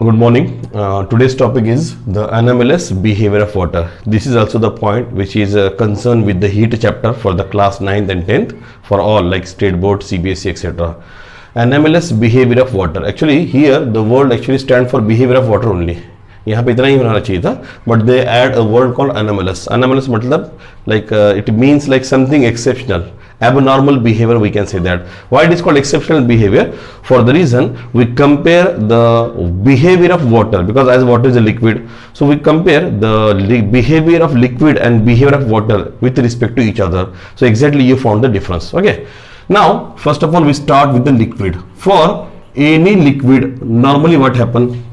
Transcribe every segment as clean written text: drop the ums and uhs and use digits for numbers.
Good morning. Today's topic is the anomalous behavior of water. This is also the point which is concerned with the heat chapter for the class 9th and 10th for all like state board, CBSE, etc. Anomalous behavior of water. Actually here the word actually stand for behavior of water only. यहाँ पे इतना ही होना चाहिए था, but they add a word called anomalous. Anomalous मतलब like it means like something exceptional, abnormal behavior, we can say that. Why it is called exceptional behavior? For the reason we compare the behavior of water, because as water is a liquid, so we compare the behavior of liquid and behavior of water with respect to each other. So exactly you found the difference. Okay, now first of all we start with the liquid. For any liquid normally what happen,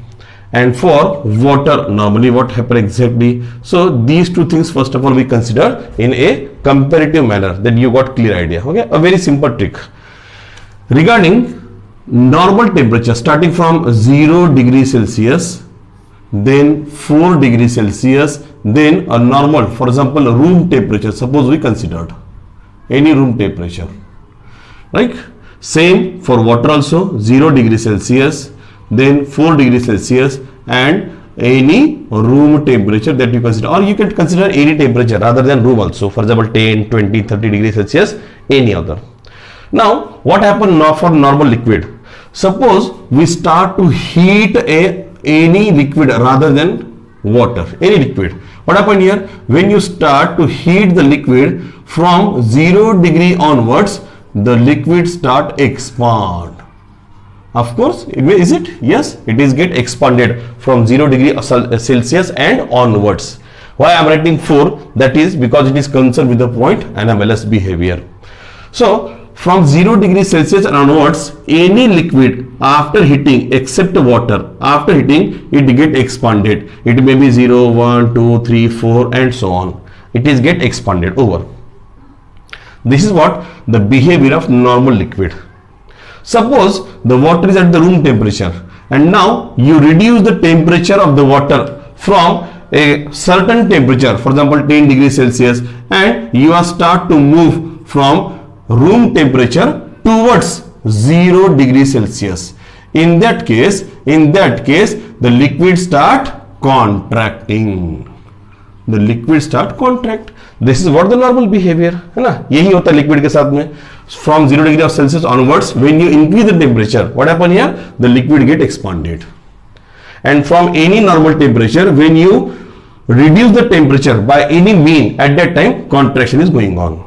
and for water normally what happen exactly. So these two things first of all we consider in a comparative manner, that you got clear idea. Okay, a very simple trick regarding normal temperature starting from 0 degrees Celsius, then 4 degrees Celsius, then a normal, for example room temperature, suppose we considered any room temperature, right? Same for water also, 0 degrees Celsius, then 4 degrees Celsius, and any room temperature that you consider, or you can consider any temperature rather than room also, for example 10, 20, 30 degrees Celsius, any other. Now what happened now for normal liquid? Suppose we start to heat any liquid rather than water, any liquid. What happened here? When you start to heat the liquid from 0 degree onwards, the liquid start expand. Of course, is it? Yes, it is get expanded from 0 degree Celsius and onwards. Why I am writing 4? That is because it is concerned with the point anomalous behavior. So from 0 degree Celsius and onwards, any liquid after heating except water, after heating it get expanded. It may be 0, 1, 2, 3, 4 and so on. It is get expanded over. This is what the behavior of normal liquid. Suppose the water is at the room temperature and now you reduce the temperature of the water from a certain temperature, for example 10 degrees Celsius, and you are start to move from room temperature towards 0 degrees Celsius. In that case the liquid start contracting. The liquid start contract. This is what the normal behavior है ना, यही होता है liquid के साथ में. From 0 degree of Celsius onwards, when you increase the temperature, what happen here? The liquid get expanded. And from any normal temperature, when you reduce the temperature by any mean, at that time contraction is going on.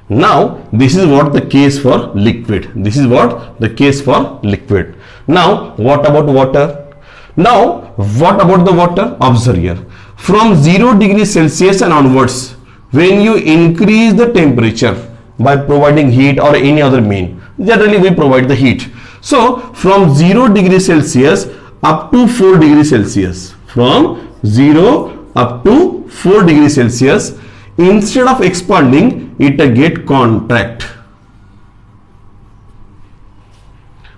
Now this is what the case for liquid. This is what the case for liquid. Now what about water? Now what about the water? Observe here. From 0 degrees Celsius and onwards, when you increase the temperature by providing heat or any other mean, generally we provide the heat. So from 0 degrees Celsius up to 4 degrees Celsius, from 0 up to 4 degrees Celsius, instead of expanding, it get contract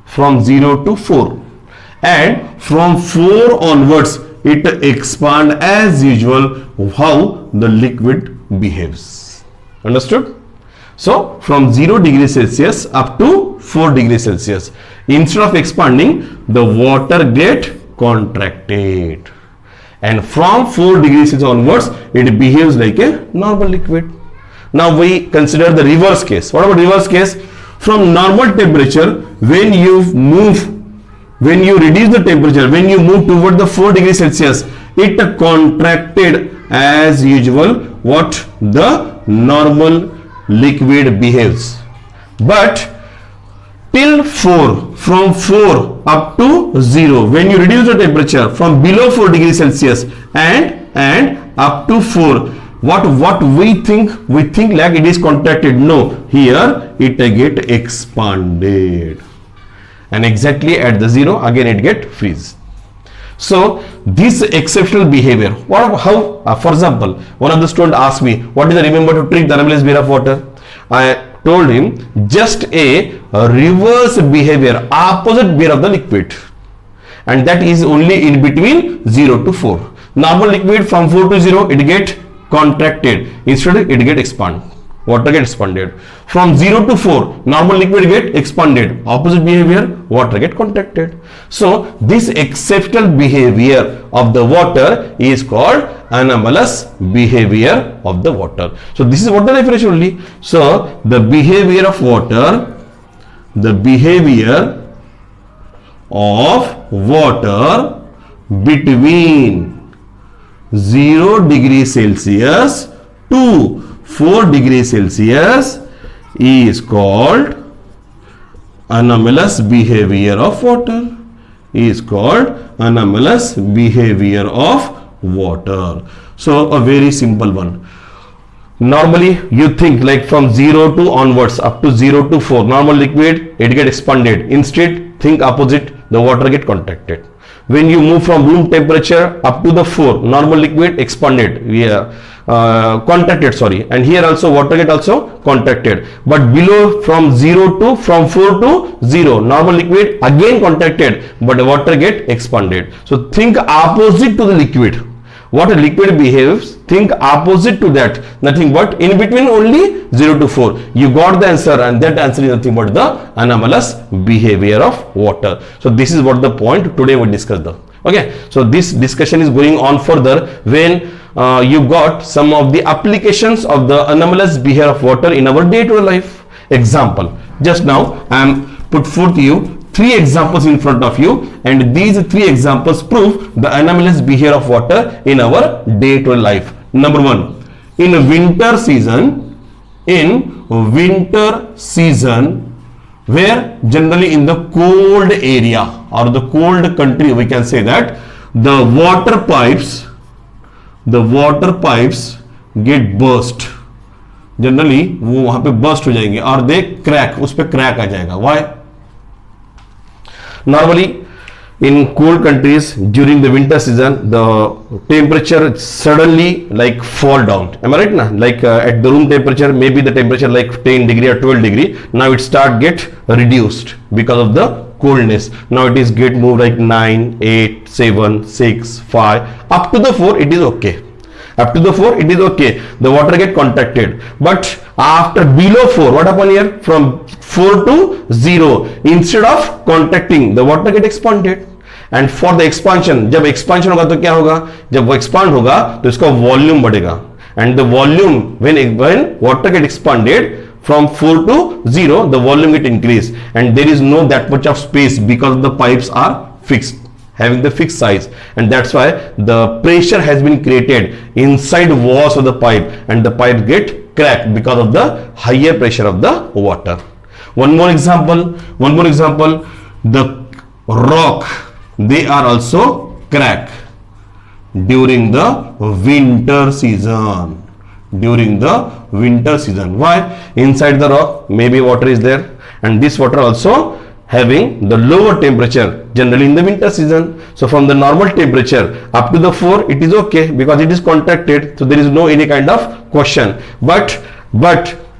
from 0 to 4, and from 4 onwards it expand as usual how the liquid behaves. Understood? So from 0 degrees Celsius up to 4 degrees Celsius, instead of expanding, the water get contracted, and from 4 degrees Celsius onwards it behaves like a normal liquid. Now we consider the reverse case. What about reverse case? From normal temperature, when you reduce the temperature, when you move toward the 4 degrees Celsius, it contracted as usual what the normal liquid behaves. But till 4, from 4 up to 0, when you reduce the temperature from below 4 degrees Celsius and up to 4, what we think like it is contracted. No, here it get expanded, and exactly at the 0 again it get freeze. So this exceptional behavior, for example, one of the students asked me, what is the remember to treat the anomalous behavior of water? I told him just a reverse behavior, opposite behavior of the liquid, and that is only in between 0 to 4. Normal liquid from 4 to 0 it get contracted, instead it get expand. water get expanded. From 0 to 4, normal liquid get expanded. Opposite behavior, water get contracted. So this exceptional behavior of the water is called anomalous behavior of the water. So this is what the definition only. So the behavior of water, the behavior of water between 0 degrees Celsius to 4 degrees Celsius is called anomalous behavior of water. Is called anomalous behavior of water. So a very simple one. Normally you think like from 0 to onwards up to 0 to 4 normal liquid it get expanded. Instead think opposite, the water get contracted. When you move from room temperature up to the 4 normal liquid expanded, contracted, sorry, and here also water get also contracted. But below from 4 to 0 normal liquid again contracted, but the water get expanded. So think opposite to the liquid. What a liquid behaves, think opposite to that, nothing but in between only 0 to 4. You got the answer, and that answer is nothing but the anomalous behavior of water. So this is what the point today we discussed. Okay, so this discussion is going on further when you got some of the applications of the anomalous behavior of water in our day-to-day life. Example, just now I am put forth you 3 examples in front of you, and these 3 examples prove the anomalous behavior of water in our day-to-day life. Number 1, in winter season, where generally in the cold area or the cold country, we can say that the water pipes get burst. Generally वो वहां पे burst हो जाएंगे और they crack, उस पे crack आ जाएगा. Why? Normally in cold countries during the winter season the temperature suddenly like fall down. Am I right now? Like at the room temperature maybe the temperature like 10 degree or 12 degree, now it start get reduced because of the coldness. Now it is get moved like 9, 8, 7, 6, 5 up to the 4 it is okay. Up to the 4 it is okay, the water get contracted. But after below 4 what happen here? From 4 to 0 instead of contracting the water get expanded. And for the expansion, जब expansion होगा तो क्या होगा? जब वो expand होगा तो इसका volume बढ़ेगा. And the volume when water get expanded from 4 to 0 the volume get increased, and there is no that much of space because the pipes are fixed, having the fixed size, and that's why the pressure has been created inside walls of the pipe, and the pipe get cracked because of the higher pressure of the water. One more example, the rock, they are also cracked during the winter season. Why? Inside the rock maybe water is there, and this water also having the lower temperature generally in the winter season. So from the normal temperature up to the 4 it is okay because it is contracted, so there is no any kind of question. But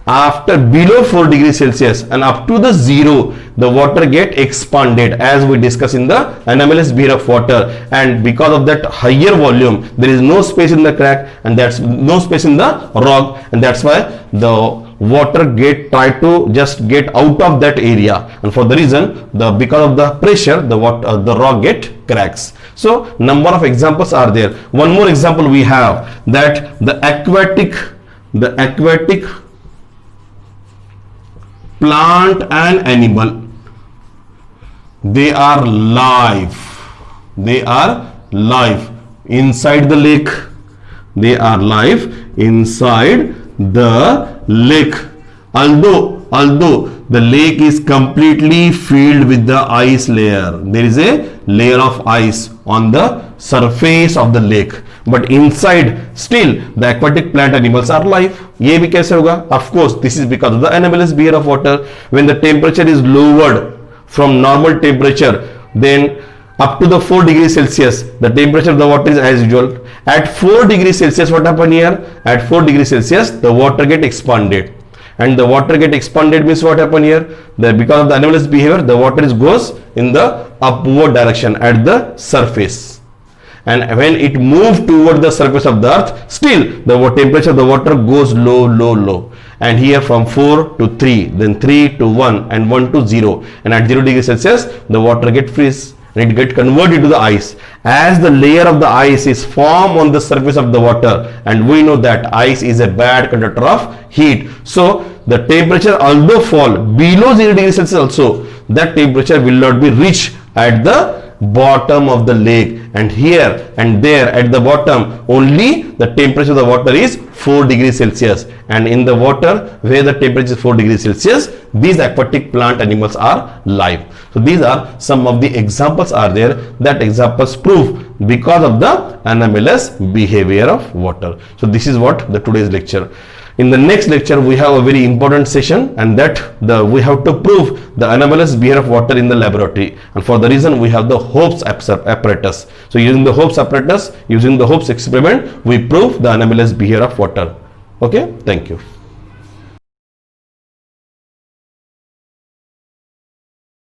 after below 4 degrees Celsius and up to the 0 the water get expanded, as we discussed in the anomalous behavior of water, and because of that higher volume there is no space in the crack, and that's no space in the rock, and that's why the water try to just get out of that area, and for the reason because of the pressure the rock get cracks. So number of examples are there. One more example we have, that the aquatic plant and animal, they are live inside the lake. They are live inside the lake, although the lake is completely filled with the ice layer. There is a layer of ice on the surface of the lake, but inside still the aquatic plant animals are live. ये भी कैसे होगा? Of course this is because of the anomalous behavior of water. When the temperature is lowered from normal temperature, then up to the 4 degrees Celsius the temperature of the water is as usual. At 4 degrees Celsius what happen here? At 4 degrees Celsius the water get expanded, and the water get expanded means what happen here? Because of the anomalous behavior the water goes in the upward direction at the surface, and when it moves toward the surface of the earth still the temperature of the water goes low. and here from 4 to 3, then 3 to 1, and 1 to 0, and at 0 degrees Celsius the water get freeze and it get converted to the ice. As the layer of the ice is formed on the surface of the water, and we know that ice is a bad conductor of heat, so the temperature although fall below 0 degrees Celsius also, that temperature will not be reached at the bottom of the lake, and here and there at the bottom only the temperature of the water is 4 degrees Celsius, and in the water where the temperature is 4 degrees Celsius, these aquatic plant animals are live. So these are some of the examples are there, that examples prove because of the anomalous behavior of water. So this is what the today's lecture. In the next lecture we have a very important session, and that we have to prove the anomalous behavior of water in the laboratory, and for the reason we have the Hope's apparatus. So using the Hope's apparatus, using the Hope's experiment, we prove the anomalous behavior of water. Okay, thank you.